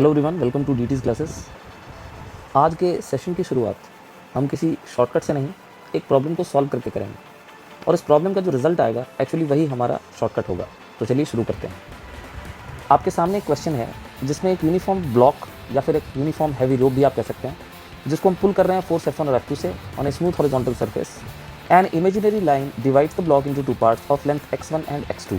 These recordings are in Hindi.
Hello everyone, welcome to DT's classes. आज के सेशन की शुरुआत हम किसी शॉर्टकट से नहीं, एक प्रॉब्लम को सॉल्व करके करेंगे और इस प्रॉब्लम का जो रिजल्ट आएगा एक्चुअली वही हमारा शॉर्टकट होगा। तो चलिए शुरू करते हैं। आपके सामने एक क्वेश्चन है जिसमें एक यूनिफॉर्म ब्लॉक या फिर एक यूनिफॉर्म हैवी रोप भी आप कह सकते हैं, जिसको हम पुल कर रहे हैं फोर्स F1 और F2 से on a smooth horizontal surface. An imaginary line divides the block into two parts of length x1 and x2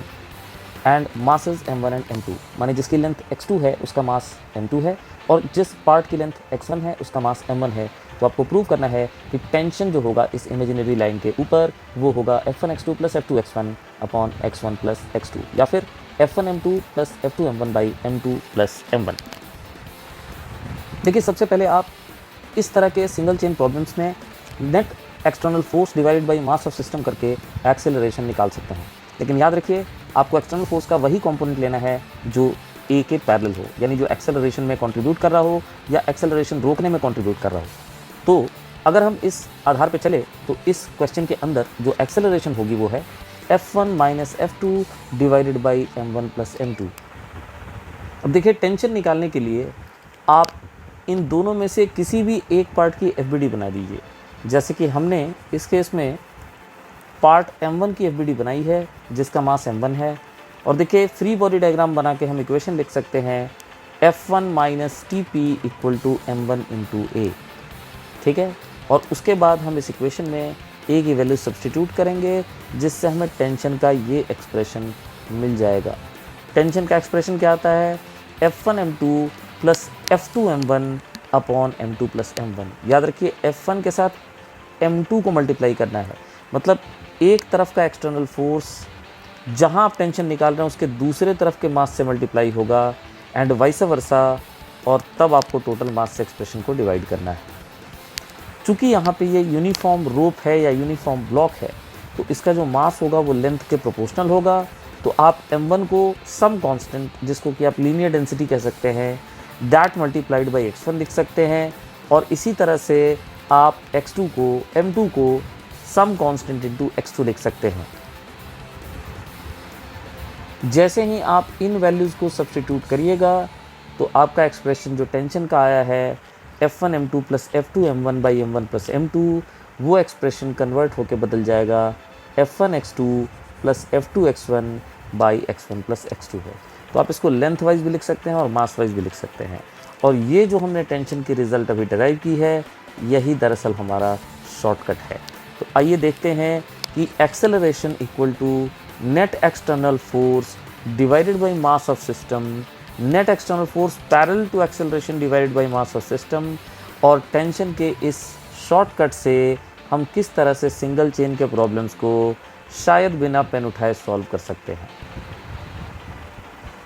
and masses m1 and m2। माने जिसकी लेंथ x2 है उसका मास m2 है और जिस पार्ट की लेंथ x1 है उसका मास m1 है। तो आपको प्रूव करना है कि टेंशन जो होगा इस इमेजिनरी लाइन के ऊपर वो होगा F1x2 plus F2x1 upon x1 plus x2 या फिर F1m2 plus F2m1 by m2 plus m1। देखिए, सबसे पहले आप इस तरह के सिंगल चेन प्रॉब्लम्स में net external force divided by mass of system करके एक्सेलरेशन निकाल सकते हैं। लेकिन याद रखिए, आपको एक्सटर्नल फोर्स का वही कंपोनेंट लेना है जो ए के पैरेलल हो, यानी जो एक्सेलरेशन में कंट्रीब्यूट कर रहा हो या एक्सेलरेशन रोकने में कंट्रीब्यूट कर रहा हो। तो अगर हम इस आधार पे चले तो इस क्वेश्चन के अंदर जो एक्सेलरेशन होगी वो है F1 minus F2 divided by m1 plus m2। अब देखिए, टेंशन निकालने के लिए आप इन दोनों में से किसी भी एक पार्ट की FBD बना दीजिए। जैसे कि हमने इस केस में पार्ट m1 की FBD बनाई है जिसका मास m1 है। और देखिए, फ्री बॉडी डायग्राम बना के हम इक्वेशन लिख सकते हैं F1 minus TP equal to m1 into a. ठीक है, और उसके बाद हम इस इक्वेशन में ए की वैल्यू सब्सटीट्यूट करेंगे जिससे हमें टेंशन का ये एक्सप्रेशन मिल जाएगा। टेंशन का एक्सप्रेशन क्या आता है? F1m2 plus F2m1 upon m2 plus m1। याद रखिए, F1 के साथ m2 को मल्टीप्लाई करना है, मतलब एक तरफ का एक्सटर्नल फोर्स जहां आप टेंशन निकाल रहे हैं उसके दूसरे तरफ के मास से मल्टीप्लाई होगा एंड वाइस वर्सा, और तब आपको टोटल मास से एक्सप्रेशन को डिवाइड करना है। चूँकि यहाँ पे ये यूनिफॉर्म रोप है या यूनिफॉर्म ब्लॉक है तो इसका जो मास होगा वो लेंथ के प्रोपोर्शनल होगा। तो आप m1 को सम कांस्टेंट, जिसको कि आप लीनियर डेंसिटी कह सकते हैं, दैट मल्टीप्लाइड बाई x1 लिख सकते हैं। और इसी तरह से आप x2 को, m2 को सम कांस्टेंट इनटू x2 लिख सकते हैं। जैसे ही आप इन वैल्यूज़ को सब्स्टिट्यूट करिएगा तो आपका एक्सप्रेशन जो टेंशन का आया है F1m2 plus F2m1 by m1 plus m2, वो एक्सप्रेशन कन्वर्ट होकर बदल जाएगा F1x2 plus F2x1 by x1 plus x2 है। तो आप इसको लेंथ वाइज भी लिख सकते हैं और मास वाइज भी लिख सकते हैं। और ये जो हमने टेंशन की रिजल्ट अभी डिराइव की है, यही दरअसल हमारा शॉर्टकट है। तो आइए देखते हैं कि acceleration equal to net external force divided by mass of system, net external force parallel to acceleration divided by mass of system, और टेंशन के इस शॉर्टकट से हम किस तरह से सिंगल चेन के प्रॉब्लम्स को शायद बिना पेन उठाए सॉल्व कर सकते हैं।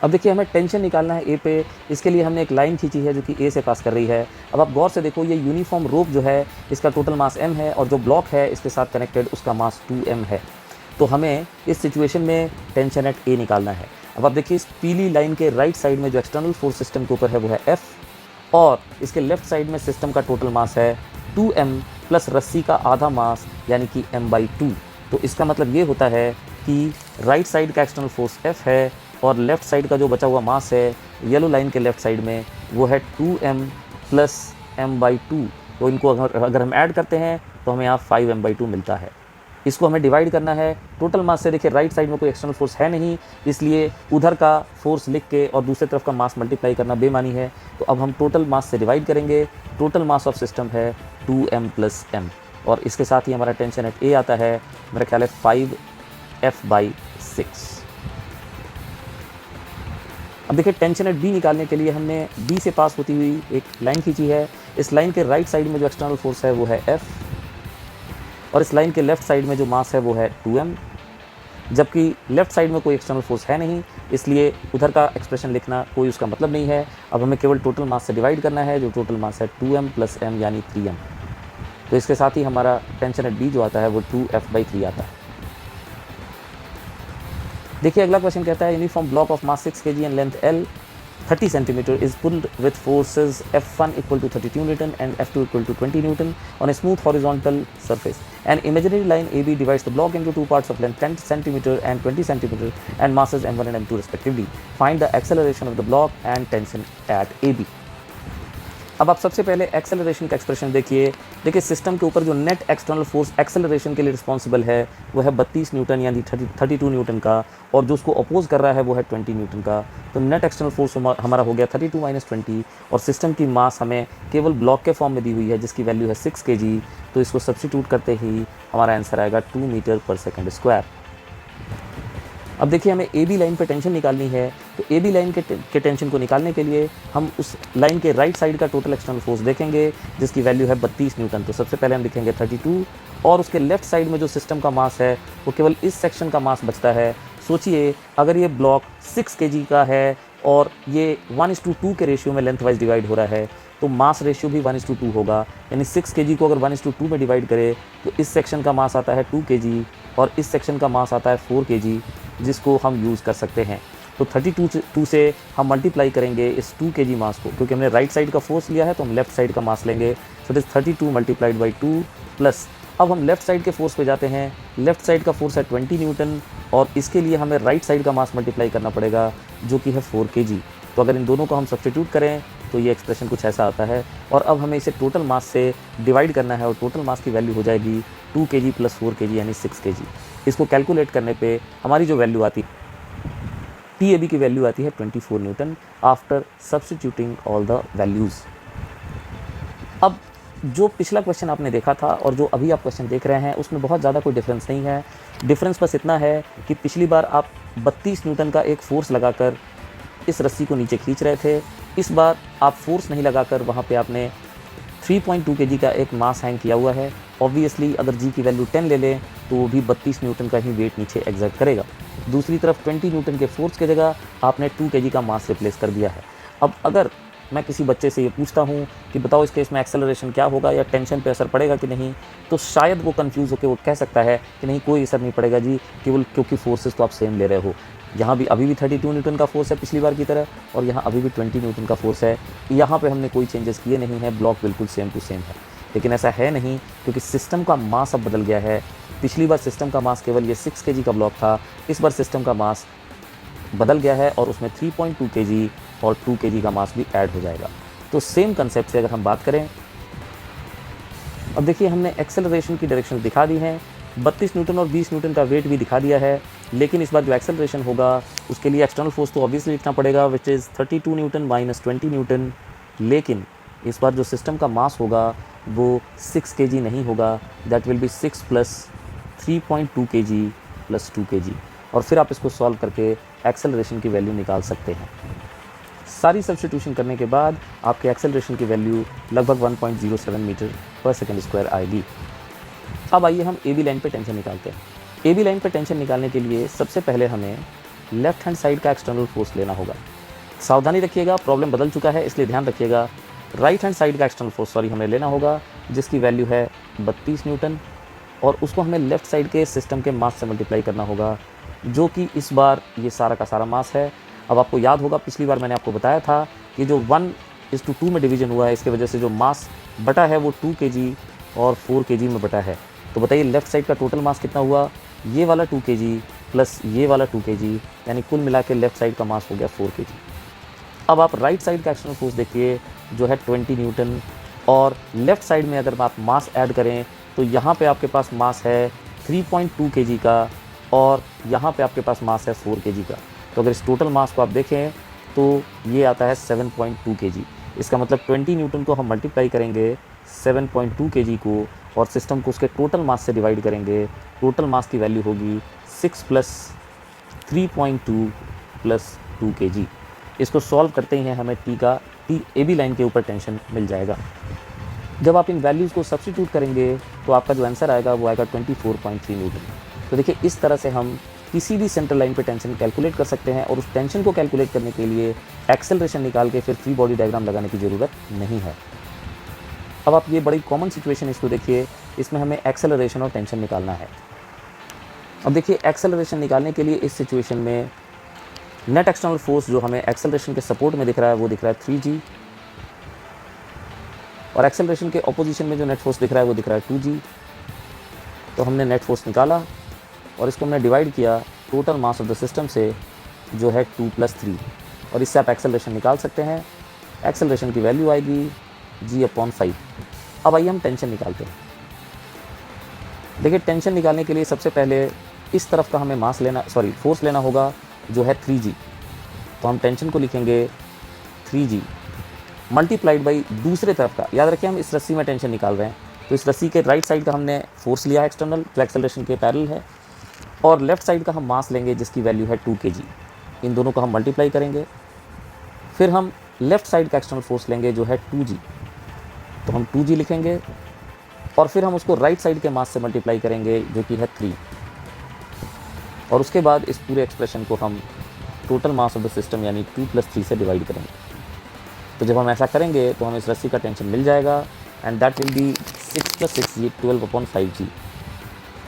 अब देखिए, हमें टेंशन निकालना है ए पे। इसके लिए हमने एक लाइन खींची है जो कि ए से पास कर रही है। अब आप गौर से देखो, ये यूनिफॉर्म रोप जो है इसका टोटल मास m है और जो ब्लॉक है इसके साथ कनेक्टेड उसका मास 2m है। तो हमें इस सिचुएशन में टेंशन एट ए निकालना है। अब आप देखिए, इस पीली लाइन के राइट साइड में जो एक्सटर्नल फोर्स सिस्टम के ऊपर है वो है F, और इसके लेफ्ट साइड में सिस्टम का टोटल मास है 2m प्लस रस्सी का आधा मास यानी कि m/2। तो इसका मतलब ये होता है कि राइट साइड का एक्सटर्नल फोर्स F है और लेफ़्ट साइड का जो बचा हुआ मास है येलो लाइन के लेफ़्ट साइड में वो है 2m प्लस m/2। तो इनको अगर हम ऐड करते हैं तो हमें यहाँ 5m/2 मिलता है। इसको हमें डिवाइड करना है टोटल मास से। देखिए, राइट साइड में कोई एक्सटर्नल फोर्स है नहीं, इसलिए उधर का फोर्स लिख के और दूसरी तरफ का मास मल्टीप्लाई करना बेमानी है। तो अब हम टोटल मास से डिवाइड करेंगे। टोटल मास ऑफ सिस्टम है 2m प्लस m, और इसके साथ ही हमारा टेंशन एट ए आता है, मेरा ख्याल है 5F/6। अब देखिए, टेंशन एट बी निकालने के लिए हमने बी से पास होती हुई एक लाइन खींची है। इस लाइन के राइट साइड में जो एक्सटर्नल फोर्स है वो है F, और इस लाइन के लेफ्ट साइड में जो मास है वो है 2m, जबकि लेफ्ट साइड में कोई एक्सटर्नल फोर्स है नहीं, इसलिए उधर का एक्सप्रेशन लिखना कोई उसका मतलब नहीं है। अब हमें केवल टोटल मास से डिवाइड करना है, जो टोटल मास है 2m प्लस m यानी 3m। तो इसके साथ ही हमारा टेंशन एट बी जो आता है वो 2F/3 आता है। देखिए, अगला क्वेश्चन कहता है uniform block of mass 6 kg and length L 30 centimeter is pulled with forces F1 equal to 32 Newton and F2 equal to 20 Newton on a smooth horizontal surface. An imaginary line AB divides the block into two parts of length 10 centimeter and 20 centimeter and masses m1 and m2 respectively. Find the acceleration of the block and tension at AB. अब आप सबसे पहले एक्सेलरेशन का एक्सप्रेशन देखिए सिस्टम के ऊपर जो नेट एक्सटर्नल फोर्स एक्सेलरेशन के लिए रिस्पॉन्सिबल है वो है 32 न्यूटन यानी 32 न्यूटन का, और जो उसको अपोज कर रहा है वो है 20 न्यूटन का। तो नेट एक्सटर्नल फोर्स हमारा हो गया 32 - 20, और सिस्टम की मास हमें केवल ब्लॉक के फॉर्म में दी हुई है जिसकी वैल्यू है 6 kg। तो इसको सब्स्टिट्यूट करते ही हमारा आंसर आएगा 2 मीटर पर सेकेंड स्क्वायर। अब देखिए हमें ए बी लाइन पे टेंशन निकालनी है, तो ए बी लाइन के टेंशन को निकालने के लिए हम उस लाइन के राइट साइड का टोटल एक्सटर्नल फोर्स देखेंगे जिसकी वैल्यू है 32 न्यूटन। तो सबसे पहले हम लिखेंगे 32, और उसके लेफ्ट साइड में जो सिस्टम का मास है वो केवल इस सेक्शन का मास बचता है। सोचिए अगर ये ब्लॉक 6 kg का है और ये 1:2 के रेशियो में लेंथ वाइज डिवाइड हो रहा है, तो मास रेशियो भी 1:2 होगा, यानी 6 kg को अगर 1:2 में डिवाइड करें तो इस सेक्शन का मास आता है 2 kg और इस सेक्शन का मास आता है 4 kg, जिसको हम यूज़ कर सकते हैं। तो 32 से हम मल्टीप्लाई करेंगे इस 2 kg मास को, क्योंकि हमने राइट साइड का फोर्स लिया है तो हम लेफ्ट साइड का मास लेंगे। So it is 32 multiplied by 2 plus, अब हम लेफ्ट साइड के फोर्स पे जाते हैं। लेफ्ट साइड का फोर्स है 20 न्यूटन और इसके लिए हमें राइट साइड का मास मल्टीप्लाई करना पड़ेगा जो कि है 4 kg। तो अगर इन दोनों को हम सब्स्टिट्यूट करें तो ये एक्सप्रेशन कुछ ऐसा आता है, और अब हमें इसे टोटल मास से डिवाइड करना है और टोटल मास की वैल्यू हो जाएगी 2 kg + 4 kg यानी 6 kg। इसको कैलकुलेट करने पे हमारी जो वैल्यू आती है TAB की वैल्यू आती है 24 Newton after substituting all the values. अब जो पिछला क्वेश्चन आपने देखा था और जो अभी आप क्वेश्चन देख रहे हैं उसमें बहुत ज़्यादा कोई डिफरेंस नहीं है। डिफरेंस बस इतना है कि पिछली बार आप 32 न्यूटन का एक फोर्स लगाकर इस रस्सी को नीचे खींच रहे थे, इस बार आप फोर्स नहीं लगाकर वहाँ पे आपने 3.2 kg का एक मास हैंग किया हुआ है। ऑब्वियसली अगर जी की वैल्यू 10 ले लें तो वो भी 32 न्यूटन का ही वेट नीचे एग्जर्ट करेगा। दूसरी तरफ 20 न्यूटन के फोर्स की जगह आपने 2 kg का मास रिप्लेस कर दिया है। अब अगर मैं किसी बच्चे से ये पूछता हूँ कि बताओ इस केस में एक्सेलरेशन क्या होगा या टेंशन पे असर पड़ेगा कि नहीं, तो शायद वो कंफ्यूज होकर वो कह सकता है कि नहीं कोई असर नहीं पड़ेगा जी, केवल क्योंकि फोर्सेस तो आप सेम ले रहे हो। यहाँ भी अभी भी 32 न्यूटन का फोर्स है पिछली बार की तरह, और यहाँ अभी भी 20 न्यूटन का फोर्स है। यहाँ पे हमने कोई चेंजेस किए नहीं है, ब्लॉक बिल्कुल सेम टू सेम है। लेकिन ऐसा है नहीं, क्योंकि सिस्टम का मास अब बदल गया है। पिछली बार सिस्टम का मास केवल ये 6 kg का ब्लॉक था, इस बार सिस्टम का मास बदल गया है और उसमें 3.2 kg और 2 kg का मास भी ऐड हो जाएगा। तो सेम कंसेप्ट से अगर हम बात करें, अब देखिए हमने एक्सेलरेशन की डायरेक्शन दिखा दी है, 32 न्यूटन और 20 न्यूटन का वेट भी दिखा दिया है। लेकिन इस बार जो एक्सेलरेशन होगा उसके लिए एक्सटर्नल फोर्स तो ऑब्वियसली लिखना पड़ेगा, विच इज़ 32 न्यूटन - 20 न्यूटन। लेकिन इस बार जो सिस्टम का मास होगा वो 6 kg नहीं होगा, that will B 6 + 3.2 kg + 2 kg, और फिर आप इसको सॉल्व करके एक्सेलरेशन की वैल्यू निकाल सकते हैं। सारी सब्स्टिट्यूशन करने के बाद आपके एक्सेलरेशन की वैल्यू लगभग 1.07 मीटर पर सेकेंड स्क्वायर आएगी। अब आइए हम ए बी लाइन पे टेंशन निकालते हैं। ए बी लाइन पे टेंशन निकालने के लिए सबसे पहले हमें लेफ्ट हैंड साइड का एक्सटर्नल फोर्स लेना होगा। सावधानी रखिएगा, प्रॉब्लम बदल चुका है इसलिए ध्यान रखिएगा। राइट हैंड साइड का एक्सटर्नल फोर्स हमें लेना होगा जिसकी वैल्यू है 32 न्यूटन, और उसको हमें लेफ़्ट साइड के सिस्टम के मास से मल्टीप्लाई करना होगा, जो कि इस बार ये सारा का सारा मास है। अब आपको याद होगा पिछली बार मैंने आपको बताया था कि जो 1:2 में डिवीजन हुआ है इसकी वजह से जो मास बटा है वो 2 kg और 4 kg में बटा है। तो बताइए लेफ़्ट साइड का टोटल मास कितना हुआ, ये वाला 2 kg प्लस ये वाला 2 kg, यानी कुल मिला के लेफ़्ट साइड का मास हो गया 4 kg। अब आप राइट साइड का एक्सटर्नल फोर्स देखिए जो है 20 न्यूटन, और लेफ़्ट साइड में अगर आप मास ऐड करें तो यहाँ पे आपके पास मास है 3.2 kg का, और यहाँ पे आपके पास मास है 4 kg का। तो अगर इस टोटल मास को आप देखें तो ये आता है 7.2 kg। इसका मतलब 20 न्यूटन को हम मल्टीप्लाई करेंगे 7.2 kg को, और सिस्टम को उसके टोटल मास से डिवाइड करेंगे। टोटल मास की वैल्यू होगी 6 + 3.2 + 2 kg। इसको सॉल्व करते ही हमें टी ए बी लाइन के ऊपर टेंशन मिल जाएगा। जब आप इन वैल्यूज़ को सब्स्टिट्यूट करेंगे तो आपका जो आंसर आएगा वो आएगा 24.3 न्यूटन। तो देखिए इस तरह से हम किसी भी सेंट्रल लाइन पे टेंशन कैलकुलेट कर सकते हैं, और उस टेंशन को कैलकुलेट करने के लिए एक्सेलरेशन निकाल के फिर फ्री बॉडी डायग्राम लगाने की ज़रूरत नहीं है। अब आप ये बड़ी कॉमन सिचुएशन इसको देखिए, इसमें हमें एक्सेलरेशन और टेंशन निकालना है। अब देखिए एक्सेलरेशन निकालने के लिए इस सिचुएशन में नेट एक्सटर्नल फोर्स जो हमें एक्सेलरेशन के सपोर्ट में दिख रहा है वो दिख रहा है 3g, और एक्सेलरेशन के ऑपोजिशन में जो नेट फोर्स दिख रहा है वो दिख रहा है 2g। तो हमने नेट फोर्स निकाला और इसको हमने डिवाइड किया total mass of the system से जो है 2 + 3, और इससे आप एक्सेलरेशन निकाल सकते हैं। एक्सेलरेशन की वैल्यू आएगी g/5। अब आइए हम टेंशन निकालते हैं। देखिए टेंशन निकालने के लिए सबसे पहले इस तरफ का हमें फोर्स लेना होगा जो है 3g। तो हम टेंशन को लिखेंगे 3g मल्टीप्लाइड बाई दूसरे तरफ का। याद रखिए हम इस रस्सी में टेंशन निकाल रहे हैं, तो इस रस्सी के राइट साइड का हमने फोर्स लिया है एक्सटर्नल जो एक्सेलरेशन के पैरेलल है, और लेफ्ट साइड का हम मास लेंगे जिसकी वैल्यू है 2 kg। इन दोनों को हम मल्टीप्लाई करेंगे, फिर हम लेफ्ट साइड का एक्सटर्नल फोर्स लेंगे जो है 2g। तो हम 2g लिखेंगे और फिर हम उसको राइट साइड के मास से मल्टीप्लाई करेंगे जो कि है 3, और उसके बाद इस पूरे एक्सप्रेशन को हम total mass of the system यानी 2 + 3 से डिवाइड करेंगे। तो जब हम ऐसा करेंगे तो हमें इस रस्सी का टेंशन मिल जाएगा, and that will B 6 + 6g 12/5g।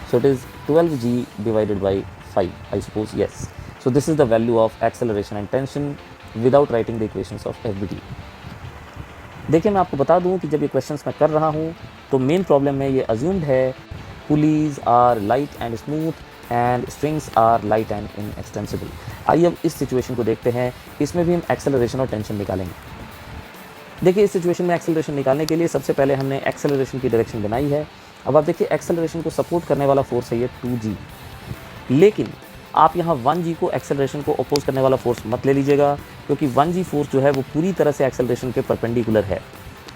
So it is 12g divided by 5, I suppose, yes. So this is the value of acceleration and tension without writing the equations of FBT. देखिए मैं आपको बता दूं कि जब ये क्वेश्चंस मैं कर रहा हूं तो मेन प्रॉब्लम में ये अज्यूम्ड है pulleys are light and smooth and strings are light and inextensible. आइए अब इस सिचुएशन को देखते हैं, इसमें भी हम एक्सेलरेशन और टेंशन निकालेंगे। देखिए इस सिचुएशन में एक्सेलरेशन निकालने के लिए सबसे पहले हमने एक्सेलरेशन की डायरेक्शन बनाई है। अब आप देखिए एक्सेलरेशन को सपोर्ट करने वाला फोर्स है ये 2g, लेकिन आप यहाँ 1g को एक्सेलरेशन को अपोज करने वाला फोर्स मत ले लीजिएगा, क्योंकि 1g फोर्स जो है वो पूरी तरह से एक्सेलरेशन के परपेंडिकुलर है,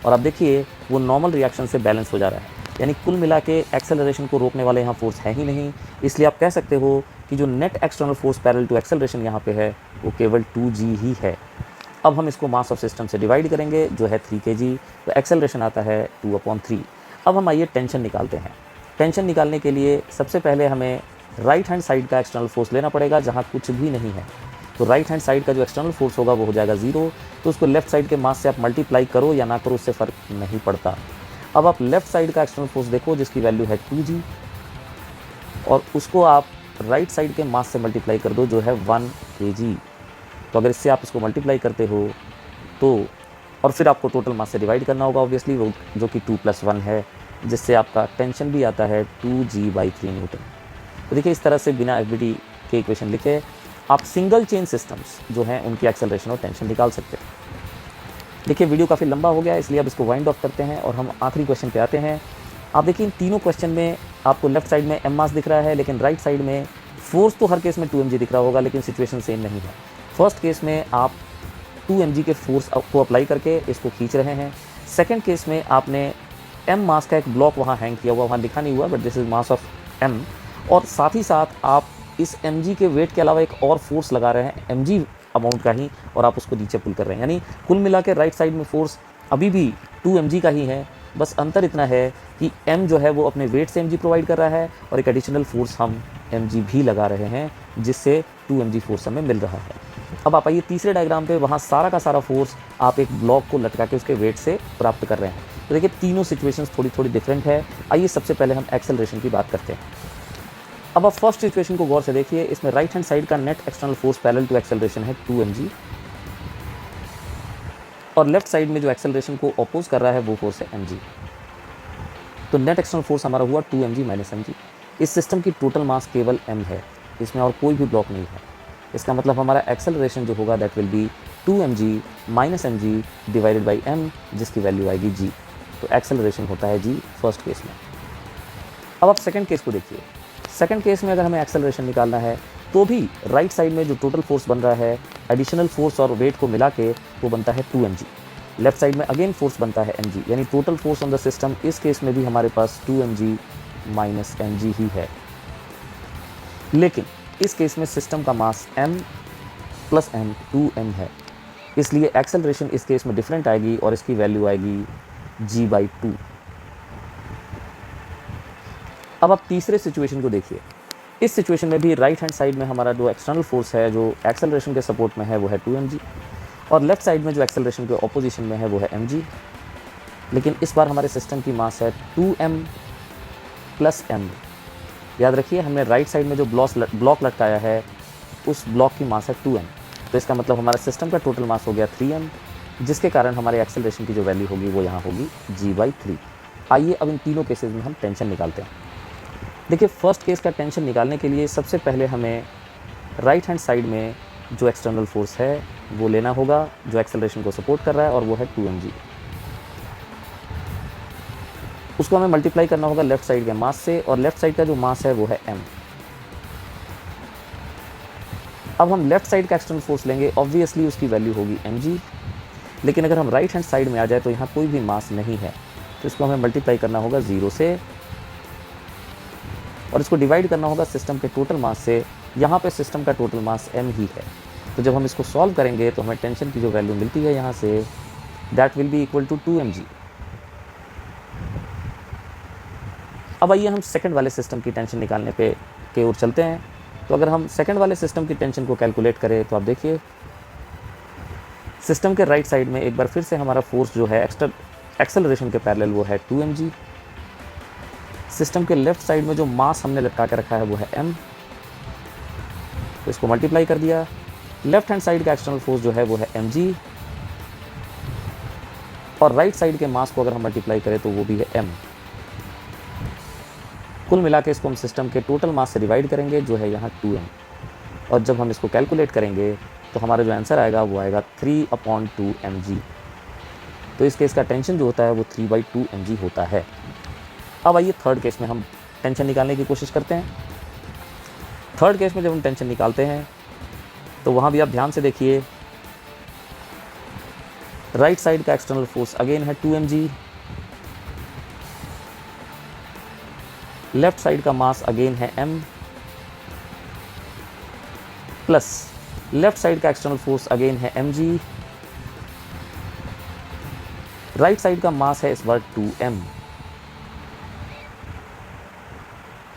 और आप देखिए वो नॉर्मल रिएक्शन से बैलेंस हो जा रहा है, यानी कुल मिला के एक्सेलरेशन को रोकने वाले यहाँ फोर्स है ही नहीं। इसलिए आप कह सकते हो कि जो net external force parallel to acceleration यहाँ पे है वो केवल 2g ही है। अब हम इसको मास ऑफ सिस्टम से डिवाइड करेंगे जो है 3 kg, तो एक्सेलरेशन आता है 2/3। अब हम आइए टेंशन निकालते हैं। टेंशन निकालने के लिए सबसे पहले हमें राइट हैंड साइड का एक्सटर्नल फोर्स लेना पड़ेगा जहाँ कुछ भी नहीं है। तो राइट हैंड साइड का जो एक्सटर्नल फोर्स होगा वो हो जाएगा 0, तो उसको लेफ्ट साइड के मास से आप मल्टीप्लाई करो या ना करो उससे फ़र्क नहीं पड़ता। अब आप लेफ्ट साइड का एक्सटर्नल फोर्स देखो जिसकी वैल्यू है 2g, और उसको आप राइट साइड के मास से मल्टीप्लाई कर दो जो है 1 kg। तो अगर इससे आप इसको मल्टीप्लाई करते हो तो, और फिर आपको टोटल मास से डिवाइड करना होगा ऑब्वियसली, वो जो कि 2 + 1 है, जिससे आपका टेंशन भी आता है 2g/3 न्यूटन। तो देखिए इस तरह से बिना FBT के इक्वेशन लिखे आप सिंगल चेन सिस्टम्स जो हैं उनकी एक्सेलरेशन और टेंशन निकाल सकते हैं। देखिए वीडियो काफ़ी लंबा हो गया इसलिए अब इसको वाइंड ऑफ करते हैं और हम आखिरी क्वेश्चन पे आते हैं। आप देखिए इन तीनों क्वेश्चन में आपको लेफ्ट साइड में m मास दिख रहा है, लेकिन राइट साइड में फोर्स तो हर केस में 2mg दिख रहा होगा, लेकिन सिचुएशन सेम नहीं है। फर्स्ट केस में आप 2mg के फोर्स को अप्लाई करके इसको खींच रहे हैं। सेकेंड केस में आपने m मास का एक ब्लॉक वहाँ हैंग किया हुआ, वहाँ लिखा नहीं हुआ but this is mass of m, और साथ ही साथ आप इस mg के वेट के अलावा एक और फोर्स लगा रहे हैं mg अमाउंट का ही, और आप उसको नीचे पुल कर रहे हैं। यानी कुल मिला के राइट साइड में फोर्स अभी भी 2mg का ही है, बस अंतर इतना है कि m जो है वो अपने वेट से mg प्रोवाइड कर रहा है और एक एडिशनल फोर्स हम mg भी लगा रहे हैं जिससे 2mg फोर्स हमें मिल रहा है। अब आप आइए तीसरे डायग्राम पे, वहाँ सारा का सारा फोर्स आप एक ब्लॉक को लटका के उसके वेट से प्राप्त कर रहे हैं। तो देखिए तीनों सिचुएशंस थोड़ी थोड़ी डिफरेंट है। आइए सबसे पहले हम एक्सेलरेशन की बात करते हैं। अब आप फर्स्ट सिचुएशन को गौर से देखिए, इसमें राइट हैंड साइड का net external force parallel to acceleration है 2mg, और लेफ्ट साइड में जो एक्सेलरेशन को अपोज कर रहा है वो फोर्स है mg। तो नेट एक्सटर्नल फोर्स हमारा हुआ 2mg - mg। इस सिस्टम की टोटल मास केवल m है, इसमें और कोई भी ब्लॉक नहीं है। इसका मतलब हमारा एक्सेलरेशन जो होगा that will B 2mg - mg divided by m, जिसकी वैल्यू आएगी g। तो एक्सेलरेशन होता है g फर्स्ट केस में। अब आप सेकंड केस को देखिए। सेकंड केस में अगर हमें एक्सेलरेशन निकालना है तो भी राइट साइड में जो टोटल फोर्स बन रहा है एडिशनल फोर्स और वेट को मिला के वो बनता है 2mg। लेफ्ट साइड में अगेन फोर्स बनता है mg, यानी total force on the system इस केस में भी हमारे पास 2mg - mg ही है। लेकिन इस केस में सिस्टम का मास m + m 2m है, इसलिए एक्सेलरेशन इस केस में डिफरेंट आएगी और इसकी वैल्यू आएगी g/2। अब आप तीसरे सिचुएशन को देखिए। इस सिचुएशन में भी राइट हैंड साइड में हमारा जो एक्सटर्नल फोर्स है जो एक्सेलरेशन के सपोर्ट में है वो है 2mg, और लेफ्ट साइड में जो एक्सेलरेशन के ऑपोजिशन में है वो है mg। लेकिन इस बार हमारे सिस्टम की मास है 2m + m। याद रखिए हमने राइट साइड में जो ब्लॉक लटकाया है उस ब्लॉक की मास है 2m, तो इसका मतलब हमारा सिस्टम का टोटल मास हो गया 3m, जिसके कारण हमारे एक्सेलरेशन की जो वैल्यू होगी वो यहाँ होगी g/3। आइए अब इन तीनों केसेस में हम टेंशन निकालते हैं। देखिए, फर्स्ट केस का टेंशन निकालने के लिए सबसे पहले हमें राइट हैंड साइड में जो एक्सटर्नल फोर्स है वो लेना होगा, जो एक्सेलरेशन को सपोर्ट कर रहा है, और वो है 2mg। उसको हमें मल्टीप्लाई करना होगा लेफ्ट साइड के मास से, और लेफ्ट साइड का जो मास है वो है m। अब हम लेफ्ट साइड का एक्सटर्नल फोर्स लेंगे, ऑब्वियसली उसकी वैल्यू होगी mg। लेकिन अगर हम राइट हैंड साइड में आ जाए तो यहाँ कोई भी मास नहीं है, तो इसको हमें मल्टीप्लाई करना होगा 0 से, और इसको डिवाइड करना होगा सिस्टम के टोटल मास से। यहाँ पे सिस्टम का टोटल मास m ही है, तो जब हम इसको सॉल्व करेंगे तो हमें टेंशन की जो वैल्यू मिलती है यहाँ से, that will be equal to 2mg। अब आइए हम सेकंड वाले सिस्टम की टेंशन निकालने के ओर चलते हैं। तो अगर हम सेकंड वाले सिस्टम की टेंशन को कैलकुलेट करें तो आप देखिए, सिस्टम के राइट साइड में एक बार फिर से हमारा फोर्स जो है एक्सेलरेशन के पैरेलल वो है 2mg। सिस्टम के लेफ्ट साइड में जो मास हमने लटका के रखा है वो है m, तो इसको मल्टीप्लाई कर दिया। लेफ्ट हैंड साइड का एक्सटर्नल फोर्स जो है वो है mg, और राइट साइड के मास को अगर हम मल्टीप्लाई करें तो वो भी है m। कुल मिला के इसको हम सिस्टम के टोटल मास से डिवाइड करेंगे, जो है यहाँ 2m, और जब हम इसको कैलकुलेट करेंगे तो हमारा जो आंसर आएगा वो आएगा 3/2mg। तो इस केस का टेंशन जो होता है वो 3/2mg होता है। अब आइए थर्ड केस में हम टेंशन निकालने की कोशिश करते हैं। थर्ड केस में जब हम टेंशन निकालते हैं तो वहाँ भी आप ध्यान से देखिए, राइट साइड का एक्सटर्नल फोर्स अगेन है 2mg, लेफ्ट साइड का मास अगेन है m, प्लस लेफ्ट साइड का एक्सटर्नल फोर्स अगेन है mg, राइट साइड का मास है इस बार 2m।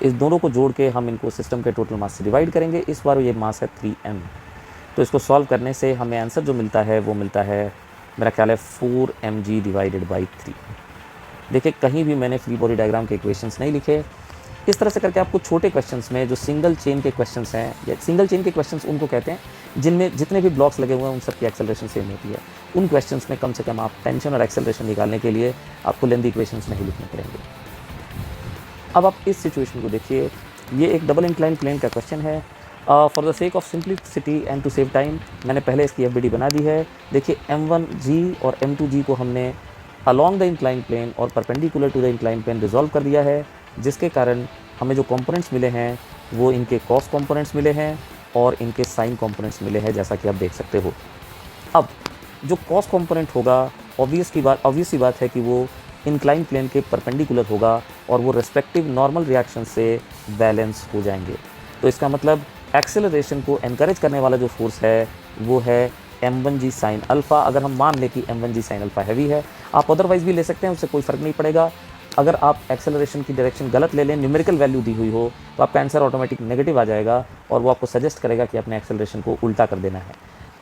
इस दोनों को जोड़ के हम इनको सिस्टम के टोटल मास से डिवाइड करेंगे, इस बार ये मास है 3m। तो इसको सॉल्व करने से हमें आंसर जो मिलता है वो मिलता है, मेरा ख्याल है 4mg डिवाइडेड बाई 3। देखिए, कहीं भी मैंने फ्री बॉडी डायग्राम के इक्वेशंस नहीं लिखे। इस तरह से करके आपको छोटे क्वेश्चंस में जो सिंगल चेन के क्वेश्चंस हैं, या सिंगल चेन के क्वेश्चंस उनको कहते हैं जिनमें जितने भी ब्लॉक्स लगे हुए हैं उन सब की एक्सेलरेशन सेम होती है, उन क्वेश्चंस में कम से कम आप टेंशन और एक्सेलरेशन निकालने के लिए आपको लेंथी इक्वेशंस नहीं लिखने पड़ेंगे। अब आप इस सिचुएशन को देखिए, ये एक डबल इंक्लाइन प्लेन का क्वेश्चन है। For the sake of simplicity and to save time मैंने पहले इसकी FBD बना दी है। देखिए, m1g और m2g को हमने अलॉन्ग द इंक्लाइन प्लेन और perpendicular to the incline plane resolve कर दिया है, जिसके कारण हमें जो कंपोनेंट्स मिले हैं वो इनके कॉस कंपोनेंट्स मिले हैं और इनके साइन कंपोनेंट्स मिले हैं, जैसा कि आप देख सकते हो। अब जो कॉस कंपोनेंट होगा, ऑब्वियस सी बात है कि वो इंक्लाइन प्लेन के परपेंडिकुलर होगा और वो रेस्पेक्टिव नॉर्मल रिएक्शन से बैलेंस हो जाएंगे। तो इसका मतलब एक्सेलरेशन को एनकरेज करने वाला जो फोर्स है वो है m1g साइन अल्फ़ा। अगर हम मान लें कि m1g साइन अल्फ़ा हैवी है, आप अदरवाइज़ भी ले सकते हैं, उससे कोई फ़र्क नहीं पड़ेगा। अगर आप एक्सेलरेशन की डायरेक्शन गलत ले लें, न्यूमेरिकल वैल्यू दी हुई हो, तो आपका आंसर ऑटोमेटिक नेगेटिव आ जाएगा और वो आपको सजेस्ट करेगा कि अपने एक्सेलरेशन को उल्टा कर देना है।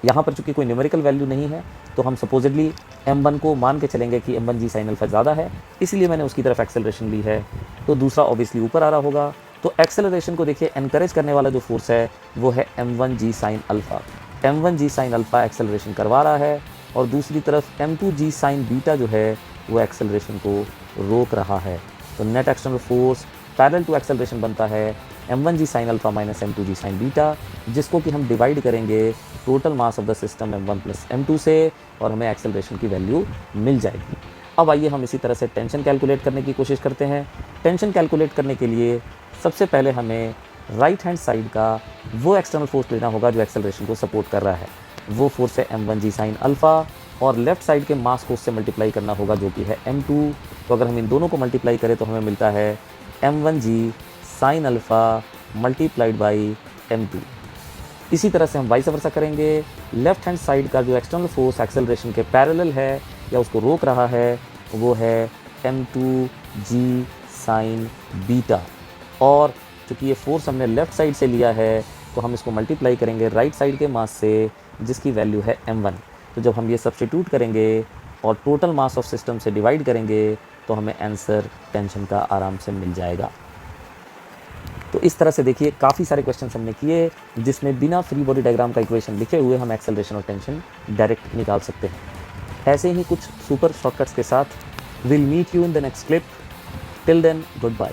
यहाँ पर चूंकि कोई न्यूमेरिकल वैल्यू नहीं है तो हम सपोजिडली m1 को मान के चलेंगे कि m1g साइन अल्फ़ा ज़्यादा है, इसलिए मैंने उसकी तरफ एक्सेलरेशन ली है, तो दूसरा ऑब्वियसली ऊपर आ रहा होगा। तो एक्सेलरेशन को देखिए एनकरेज करने वाला जो फोर्स है वो है m1g sine alpha. m1g sine alpha acceleration करवा रहा है और दूसरी तरफ m2g साइन बीटा जो है वो एक्सेलरेशन को रोक रहा है। तो net external force parallel to acceleration बनता है m1g sine alpha minus m2g sine beta, जिसको कि हम डिवाइड करेंगे total mass of the system m1 plus m2 से, और हमें एक्सेलरेशन की वैल्यू मिल जाएगी। अब आइए हम इसी तरह से टेंशन कैलकुलेट करने की कोशिश करते हैं। टेंशन कैलकुलेट करने के लिए सबसे पहले हमें राइट हैंड साइड का वो एक्सटर्नल फोर्स लेना होगा जो एक्सेलरेशन को सपोर्ट कर रहा है, वो फोर्स है m1g साइन अल्फ़ा, और लेफ्ट साइड के मास को उससे मल्टीप्लाई करना होगा जो कि है m2। तो अगर हम इन दोनों को मल्टीप्लाई करें तो हमें मिलता है m1g sine alpha multiplied by m2। इसी तरह से हम वाइस वर्सा करेंगे। लेफ्ट हैंड साइड का जो एक्सटर्नल फोर्स एक्सेलरेशन के पैरेलल है या उसको रोक रहा है वो है m2g साइन बीटा, और चूँकि ये फोर्स हमने लेफ़्ट साइड से लिया है तो हम इसको मल्टीप्लाई करेंगे राइट साइड के मास से जिसकी वैल्यू है m1। तो जब हम ये सब्स्टिट्यूट करेंगे और टोटल मास ऑफ सिस्टम से डिवाइड करेंगे तो हमें आंसर टेंशन का आराम से मिल जाएगा। तो इस तरह से देखिए काफ़ी सारे क्वेश्चन हमने किए जिसमें बिना फ्री बॉडी डायग्राम का इक्वेशन लिखे हुए हम एक्सेलरेशन और टेंशन डायरेक्ट निकाल सकते हैं। ऐसे ही कुछ सुपर शॉर्टकट्स के साथ will meet you in the next clip. Till then good bye.